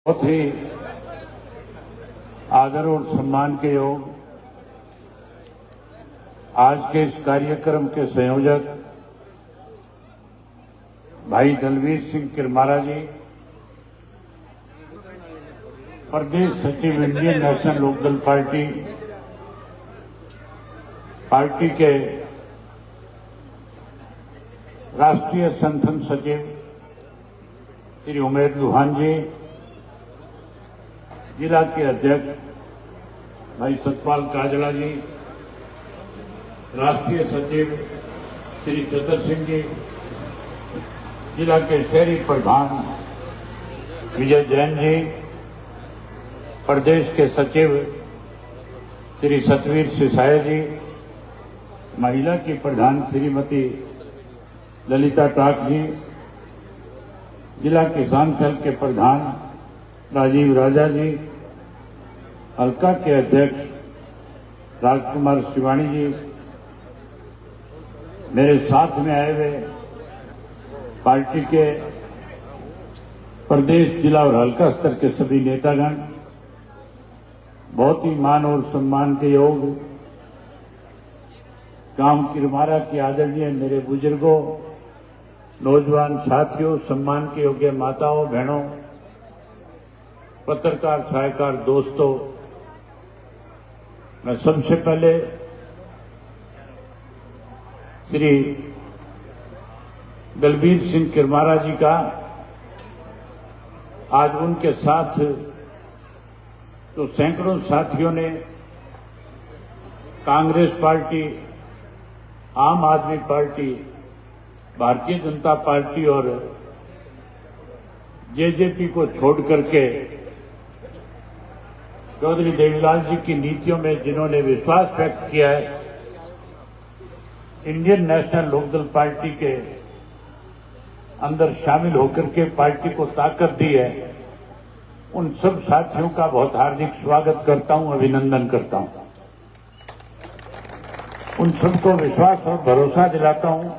बहुत ही आदर और सम्मान के योग आज के इस कार्यक्रम के संयोजक भाई दलवीर सिंह किरमारा जी, प्रदेश सचिव इंडियन नेशनल लोकदल पार्टी के राष्ट्रीय संगठन सचिव श्री उमेद लुहान जी, जिला के अध्यक्ष भाई सतपाल काजला जी, राष्ट्रीय सचिव श्री चतर सिंह जी, जिला के शहरी प्रधान विजय जैन जी, प्रदेश के सचिव श्री सतवीर सिसाया जी, महिला की प्रधान श्रीमती ललिता टाक जी, जिला किसान सेल के प्रधान राजीव राजा जी, हल्का के अध्यक्ष राजकुमार शिवानी जी, मेरे साथ में आए हुए पार्टी के प्रदेश, जिला और हल्का स्तर के सभी नेतागण, बहुत ही मान और सम्मान के योग गांव किरमारा की आदरणीय मेरे बुजुर्गों, नौजवान साथियों, सम्मान के योग्य माताओं, बहनों, पत्रकार छायाकार दोस्तों, मैं सबसे पहले श्री दलवीर सिंह किरमारा जी का आज उनके साथ तो सैकड़ों साथियों ने कांग्रेस पार्टी, आम आदमी पार्टी, भारतीय जनता पार्टी और जेजेपी को छोड़ करके चौधरी देवीलाल जी की नीतियों में जिन्होंने विश्वास व्यक्त किया है, इंडियन नेशनल लोकदल पार्टी के अंदर शामिल होकर के पार्टी को ताकत दी है, उन सब साथियों का बहुत हार्दिक स्वागत करता हूं, अभिनंदन करता हूं। उन सबको विश्वास और भरोसा दिलाता हूं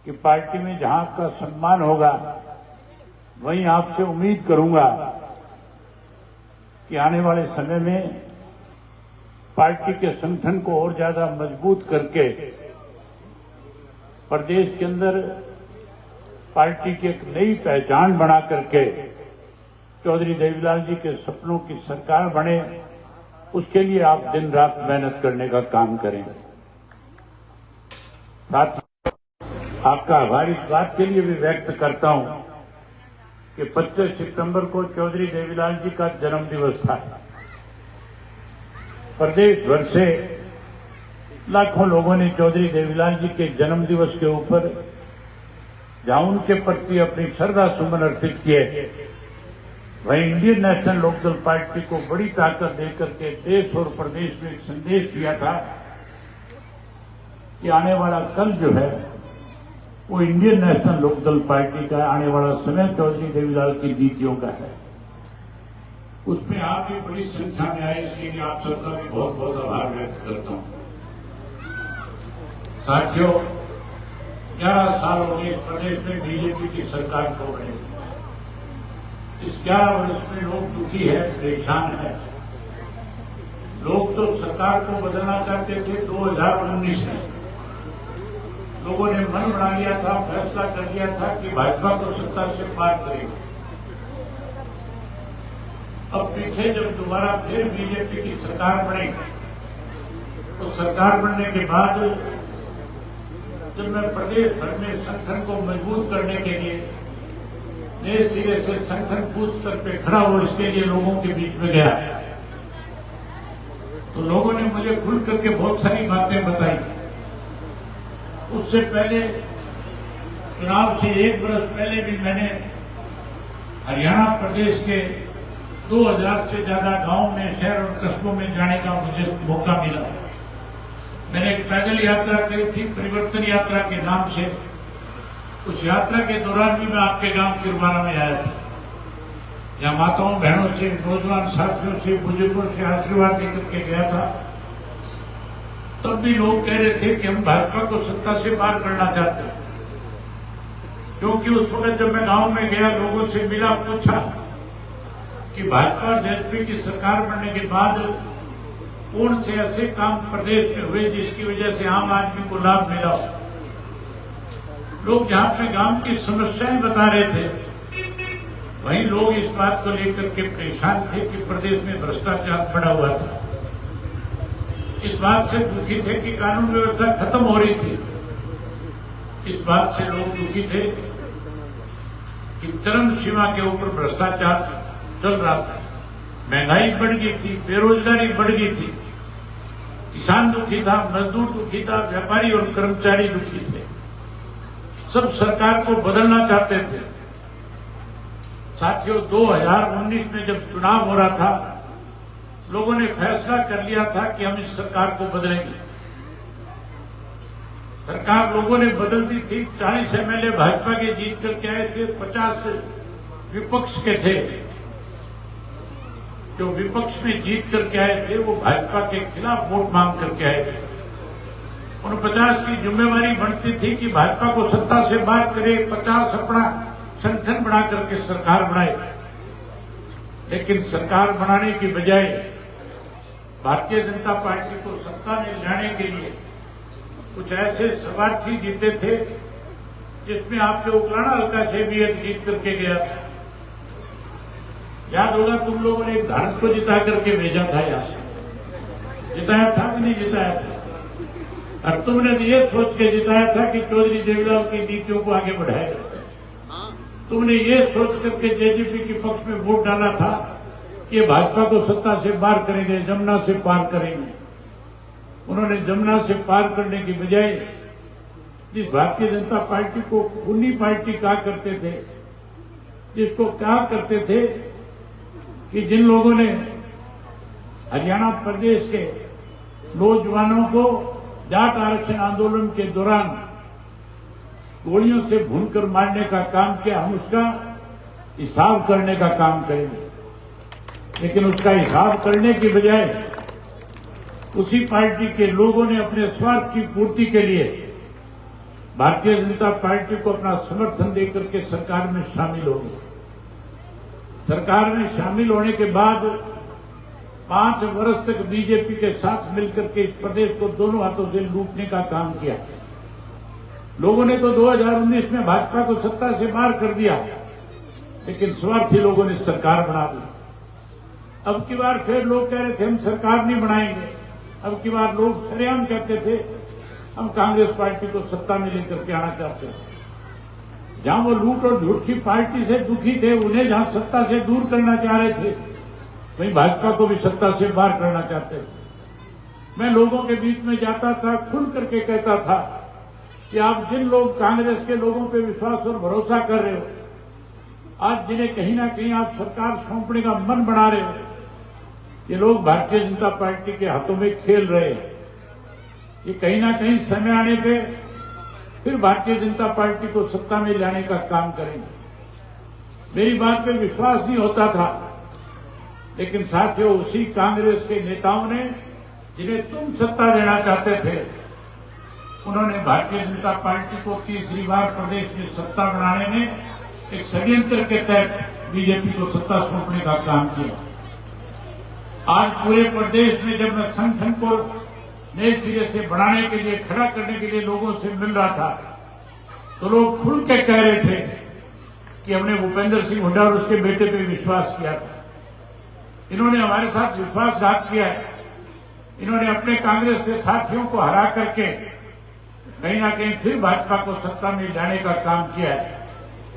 कि पार्टी में जहां का सम्मान होगा, वहीं आपसे उम्मीद करूंगा कि आने वाले समय में पार्टी के संगठन को और ज्यादा मजबूत करके प्रदेश के अंदर पार्टी की एक नई पहचान बना करके चौधरी देवीलाल जी के सपनों की सरकार बने, उसके लिए आप दिन रात मेहनत करने का काम करें। साथ ही आपका आभार इस बात के लिए भी व्यक्त करता हूं कि 25 सितंबर को चौधरी देवीलाल जी का जन्म दिवस था। प्रदेश भर से लाखों लोगों ने चौधरी देवीलाल जी के जन्म दिवस के ऊपर जहां उनके प्रति अपनी श्रद्धा सुमन अर्पित किए, वहीं इंडियन नेशनल लोकदल पार्टी को बड़ी ताकत देकर के देश और प्रदेश में एक संदेश दिया था कि आने वाला कल जो है वो इंडियन नेशनल लोकदल पार्टी का, आने वाला समय चौधरी देवीलाल की नीतियों का है। उसमें आप भी बड़ी संख्या में आए, इसलिए आप सबका भी बहुत बहुत आभार व्यक्त करता हूं। साथियों, 11 साल हो गए इस प्रदेश में बीजेपी की सरकार को बने। इस 11 वर्ष में लोग दुखी है, परेशान है। लोग तो सरकार को बदलना चाहते थे 2019 में। लोगों ने मन बना लिया था, फैसला कर लिया था कि भाजपा को सत्ता से पार करेगा। अब पीछे जब दोबारा फिर बीजेपी की सरकार बनेगी, तो सरकार बनने के बाद जब मैं प्रदेश भर में संगठन को मजबूत करने के लिए नए सिरे से संगठन बूथ स्तर पे खड़ा हो, इसके लिए लोगों के बीच में गया, तो लोगों ने मुझे खुल करके बहुत सारी बातें बताई। उससे पहले चुनाव से 1 वर्ष पहले भी मैंने हरियाणा प्रदेश के 2000 से ज्यादा गांव में, शहर और कस्बों में जाने का मुझे मौका मिला। मैंने एक पैदल यात्रा करी थी, परिवर्तन यात्रा के नाम से। उस यात्रा के दौरान भी मैं आपके गांव किरमारा में आया था। यहाँ माताओं, बहनों से, नौजवान साथियों से, बुजुर्गों से आशीर्वाद लेकर के गया था। तब भी लोग कह रहे थे कि हम भाजपा को सत्ता से पार करना चाहते हैं। क्योंकि उस वक्त जब मैं गांव में गया, लोगों से मिला, पूछा कि भाजपा और जेजेपी की सरकार बनने के बाद कौन से ऐसे काम प्रदेश में हुए जिसकी वजह से आम आदमी को लाभ मिला। लोग जहां अपने गांव की समस्याएं बता रहे थे, वहीं लोग इस बात को लेकर के परेशान थे कि प्रदेश में भ्रष्टाचार बढ़ा हुआ था। इस बात से दुखी थे कि कानून व्यवस्था खत्म हो रही थी। इस बात से लोग दुखी थे कि चरम सीमा के ऊपर भ्रष्टाचार चल रहा था, महंगाई बढ़ गई थी, बेरोजगारी बढ़ गई थी, किसान दुखी था, मजदूर दुखी था, व्यापारी और कर्मचारी दुखी थे। सब सरकार को बदलना चाहते थे। साथियों, 2019 में जब चुनाव हो रहा था, लोगों ने फैसला कर लिया था कि हम इस सरकार को बदलेंगे। सरकार लोगों ने बदल दी थी। 40 एमएलए भाजपा के जीत करके आए थे, 50 विपक्ष के थे। जो विपक्ष में जीत करके आए थे वो भाजपा के खिलाफ वोट मांग करके आए थे। उन 50 की जिम्मेवारी बनती थी कि भाजपा को सत्ता से बाहर करे, 50 अपना संगठन बना करके सरकार बनाए। लेकिन सरकार बनाने की बजाय भारतीय जनता पार्टी को सत्ता में लाने के लिए कुछ ऐसे स्वार्थी जीते थे, जिसमें आपके उकलाना हल्का से भी एक जीत करके गया था। याद होगा, तुम लोगों ने एक धारक को जिता करके भेजा था, यहां से जिताया था कि नहीं जिताया था? और तुमने ये सोच के जिताया था कि चौधरी देवीलाल की नीतियों को आगे बढ़ाएगा। तुमने ये सोच करके जेजेपी के पक्ष में वोट डाला था कि भाजपा को सत्ता से बाहर करेंगे, जमुना से पार करेंगे। उन्होंने जमुना से पार करने की बजाय जिस भारतीय जनता पार्टी को खूनी पार्टी कहा करते थे, जिसको कहा करते थे कि जिन लोगों ने हरियाणा प्रदेश के नौजवानों को जाट आरक्षण आंदोलन के दौरान गोलियों से भूनकर मारने का काम किया, हम उसका हिसाब करने का काम करेंगे। लेकिन उसका हिसाब करने की बजाय उसी पार्टी के लोगों ने अपने स्वार्थ की पूर्ति के लिए भारतीय जनता पार्टी को अपना समर्थन देकर के सरकार में शामिल हो गए। सरकार में शामिल होने के बाद 5 वर्ष तक बीजेपी के साथ मिलकर के इस प्रदेश को दोनों हाथों से लूटने का काम किया। लोगों ने तो 2019 में भाजपा को सत्ता से बाहर कर दिया, लेकिन स्वार्थी लोगों ने सरकार बना दी। अब की बार फिर लोग कह रहे थे हम सरकार नहीं बनाएंगे। अब की बार लोग सरेआम कहते थे हम कांग्रेस पार्टी को सत्ता में लेकर के आना चाहते हैं। जहां वो लूट और झूठ की पार्टी से दुखी थे, उन्हें जहां सत्ता से दूर करना चाह रहे थे, वहीं भाजपा को भी सत्ता से बाहर करना चाहते थे। मैं लोगों के बीच में जाता था, खुल करके कहता था कि आप जिन लोग कांग्रेस के लोगों पर विश्वास और भरोसा कर रहे हो, आज जिन्हें कहीं ना कहीं आप सरकार सौंपने का मन बना रहे हो, ये लोग भारतीय जनता पार्टी के हाथों में खेल रहे हैं। ये कहीं ना कहीं समय आने पे फिर भारतीय जनता पार्टी को सत्ता में लाने का काम करेंगे। मेरी बात पे विश्वास नहीं होता था, लेकिन साथियों, उसी कांग्रेस के नेताओं ने जिन्हें तुम सत्ता देना चाहते थे, उन्होंने भारतीय जनता पार्टी को तीसरी बार प्रदेश में सत्ता बनाने में एक षड्यंत्र के तहत बीजेपी को सत्ता सौंपने का काम किया। आज पूरे प्रदेश में जब मैं संगठन को नए सिरे से बढ़ाने के लिए, खड़ा करने के लिए लोगों से मिल रहा था, तो लोग खुल के कह रहे थे कि हमने भूपेंद्र सिंह हुड्डा और उसके बेटे पे विश्वास किया था। इन्होंने हमारे साथ विश्वासघात किया है। इन्होंने अपने कांग्रेस के साथियों को हरा करके कहीं ना कहीं फिर भाजपा को सत्ता में लाने का काम किया है।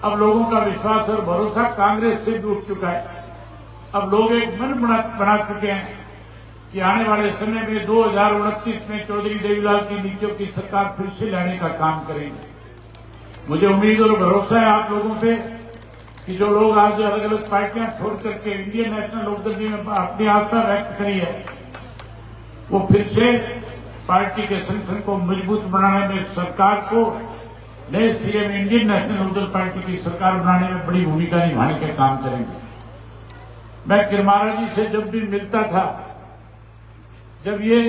अब लोगों का विश्वास और भरोसा कांग्रेस से भी उठ चुका है। अब लोग एक मन बना चुके हैं कि आने वाले समय में 2029 में चौधरी देवीलाल की नीतियों की सरकार फिर से लाने का काम करेंगे। मुझे उम्मीद और भरोसा है आप लोगों पे कि जो लोग आज अलग अलग पार्टियां छोड़ करके इंडियन नेशनल लोकदल में अपनी आस्था व्यक्त करी है, वो फिर से पार्टी के संगठन को मजबूत बनाने में, सरकार को नए सिरे में इंडियन नेशनल लोकदल पार्टी की सरकार बनाने में बड़ी भूमिका निभाने का काम करेंगे। मैं किरमारा जी से जब भी मिलता था, जब ये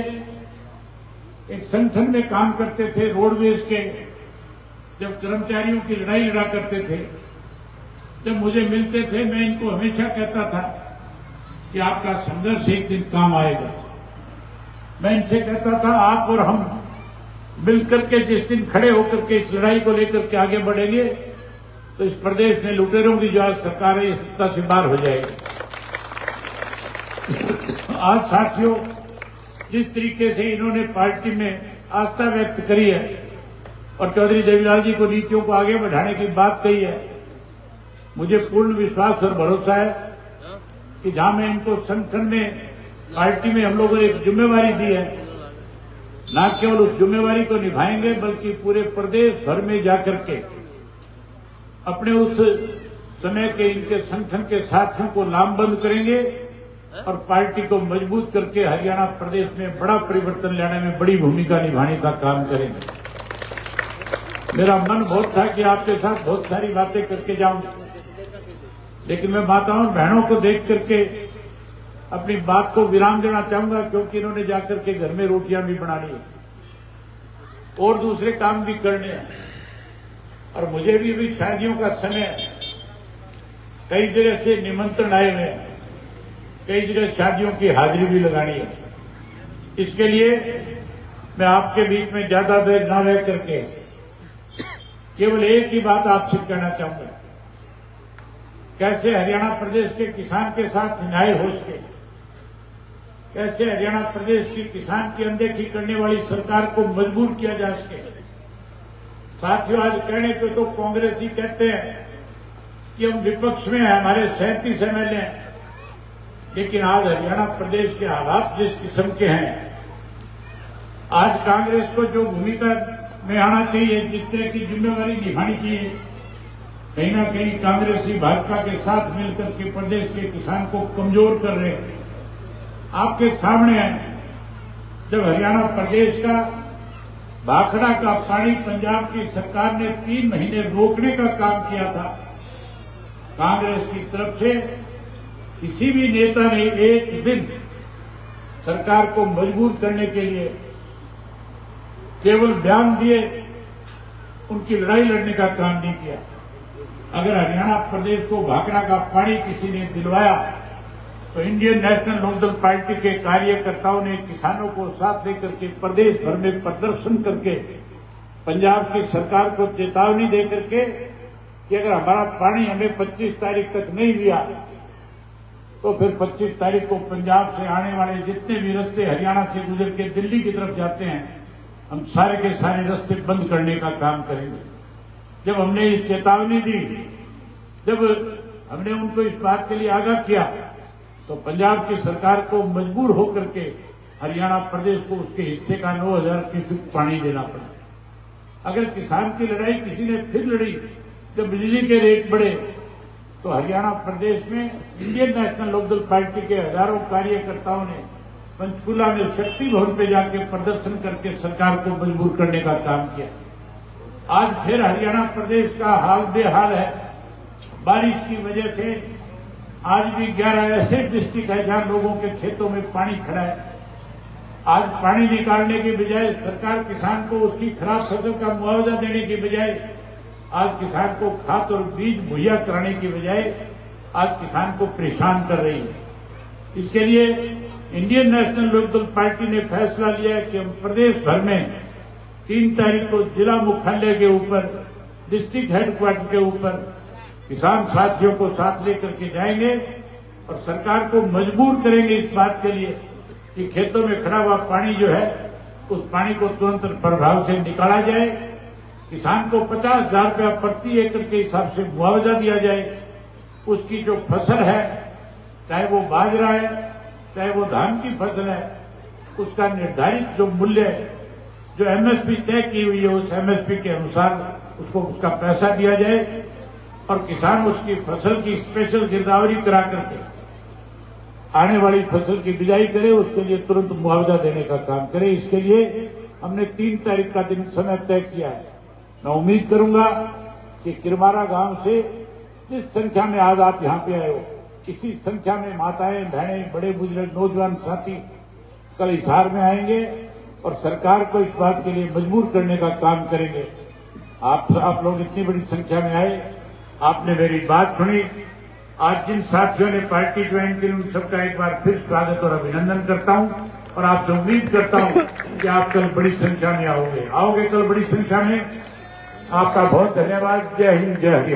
एक संगठन में काम करते थे, रोडवेज के जब कर्मचारियों की लड़ाई लड़ा करते थे, जब मुझे मिलते थे, मैं इनको हमेशा कहता था कि आपका संघर्ष एक दिन काम आएगा। मैं इनसे कहता था आप और हम मिलकर के जिस दिन खड़े होकर के इस लड़ाई को लेकर के आगे बढ़ेंगे तो इस प्रदेश में लुटेरों की जो आज सरकार है, सत्ता से बाहर हो जाएगी। आज साथियों, जिस तरीके से इन्होंने पार्टी में आस्था व्यक्त करी है और चौधरी देवीलाल जी को नीतियों को आगे बढ़ाने की बात कही है, मुझे पूर्ण विश्वास और भरोसा है कि जहां मैं इनको संगठन में, पार्टी में हम लोगों ने एक जिम्मेवारी दी है, न केवल उस जिम्मेवारी को निभाएंगे बल्कि पूरे प्रदेश भर में जाकर के अपने उस समय के इनके संगठन के साथियों को लामबंद करेंगे और पार्टी को मजबूत करके हरियाणा प्रदेश में बड़ा परिवर्तन लाने में बड़ी भूमिका निभाने का काम करेंगे। मेरा मन बहुत था कि आपके साथ बहुत सारी बातें करके जाऊं, लेकिन मैं माताओं बहनों को देख करके अपनी बात को विराम देना चाहूंगा, क्योंकि इन्होंने जाकर के घर में रोटियां भी बनानी है और दूसरे काम भी करने हैं और मुझे भी शादियों का समय, कई जगह से निमंत्रण आए हुए हैं, कई जगह शादियों की हाजिरी भी लगानी है। इसके लिए मैं आपके बीच में ज्यादा देर न रह करके केवल एक ही बात आपसे कहना चाहूंगा, कैसे हरियाणा प्रदेश के किसान के साथ न्याय हो सके, कैसे हरियाणा प्रदेश की किसान की अनदेखी करने वाली सरकार को मजबूर किया जा सके। साथियों, आज कहने पे तो कांग्रेस ही कहते हैं कि हम विपक्ष में हैं, हमारे 37 MLA हैं, लेकिन आज हरियाणा प्रदेश के हालात जिस किस्म के हैं, आज कांग्रेस को जो भूमिका में आना चाहिए, जिस तरह की जिम्मेवारी निभानी चाहिए, कहीं ना कहीं कांग्रेस ही भाजपा के साथ मिलकर के प्रदेश के किसान को कमजोर कर रहे हैं। आपके सामने है, जब हरियाणा प्रदेश का भाखड़ा का पानी पंजाब की सरकार ने 3 महीने रोकने का काम किया था, कांग्रेस की तरफ से किसी भी नेता ने एक दिन सरकार को मजबूर करने के लिए केवल बयान दिए, उनकी लड़ाई लड़ने का काम नहीं किया। अगर हरियाणा प्रदेश को भाखड़ा का पानी किसी ने दिलवाया तो इंडियन नेशनल लोकदल पार्टी के कार्यकर्ताओं ने किसानों को साथ लेकर के प्रदेश भर में प्रदर्शन करके पंजाब की सरकार को चेतावनी दे करके कि अगर हमारा पानी हमें 25 तारीख तक नहीं दिया तो फिर 25 तारीख को पंजाब से आने वाले जितने भी रास्ते हरियाणा से गुजर के दिल्ली की तरफ जाते हैं, हम सारे के सारे रास्ते बंद करने का काम करेंगे। जब हमने ये चेतावनी दी, जब हमने उनको इस बात के लिए आगाह किया, तो पंजाब की सरकार को मजबूर होकर के हरियाणा प्रदेश को उसके हिस्से का 9000 क्यूसेक पानी देना पड़ा। अगर किसान की लड़ाई किसी ने फिर लड़ी, जब बिजली के रेट बढ़े, तो हरियाणा प्रदेश में इंडियन नेशनल लोकदल पार्टी के हजारों कार्यकर्ताओं ने पंचकूला में शक्ति भवन पे जाके प्रदर्शन करके सरकार को मजबूर करने का काम किया। आज फिर हरियाणा प्रदेश का हाल बेहाल है। बारिश की वजह से आज भी 11 ऐसे डिस्ट्रिक्ट है जहां लोगों के खेतों में पानी खड़ा है। आज पानी निकालने के बजाय सरकार किसान को उसकी खराब फसल का मुआवजा देने के बजाय, आज किसान को खाद और बीज मुहैया कराने के बजाय आज किसान को परेशान कर रही है। इसके लिए इंडियन नेशनल लोकदल पार्टी ने फैसला लिया है कि हम प्रदेश भर में 3 तारीख को जिला मुख्यालय के ऊपर, डिस्ट्रिक्ट हेडक्वार्टर के ऊपर किसान साथियों को साथ लेकर के जाएंगे और सरकार को मजबूर करेंगे इस बात के लिए कि खेतों में खड़ा हुआ पानी जो है, उस पानी को तुरंत प्रभाव से निकाला जाए, किसान को 50,000 रुपया प्रति एकड़ के हिसाब से मुआवजा दिया जाए, उसकी जो फसल है, चाहे वो बाजरा है, चाहे वो धान की फसल है, उसका निर्धारित जो मूल्य, जो एमएसपी तय की हुई है, उस एमएसपी के अनुसार उसको उसका पैसा दिया जाए और किसान उसकी फसल की स्पेशल गिरदावरी करा करके आने वाली फसल की बिजाई करे, उसके लिए तुरंत मुआवजा देने का काम करे। इसके लिए हमने 3 तारीख का दिन समय तय किया है। मैं उम्मीद करूंगा कि किरमारा गांव से जिस संख्या में आज आप यहां पे आए हो, इसी संख्या में माताएं, बहनें, बड़े बुजुर्ग, नौजवान साथी कल हिसार में आएंगे और सरकार को इस बात के लिए मजबूर करने का काम करेंगे आप लोग इतनी बड़ी संख्या में आए, आपने मेरी बात सुनी। आज जिन साथियों ने पार्टी ज्वाइन की उन सबका एक बार फिर स्वागत और अभिनंदन करता हूं और आपसे उम्मीद करता हूं कि आप कल बड़ी संख्या में आओगे कल बड़ी संख्या में। आपका बहुत धन्यवाद। जय हिंद, जय हरियाणा।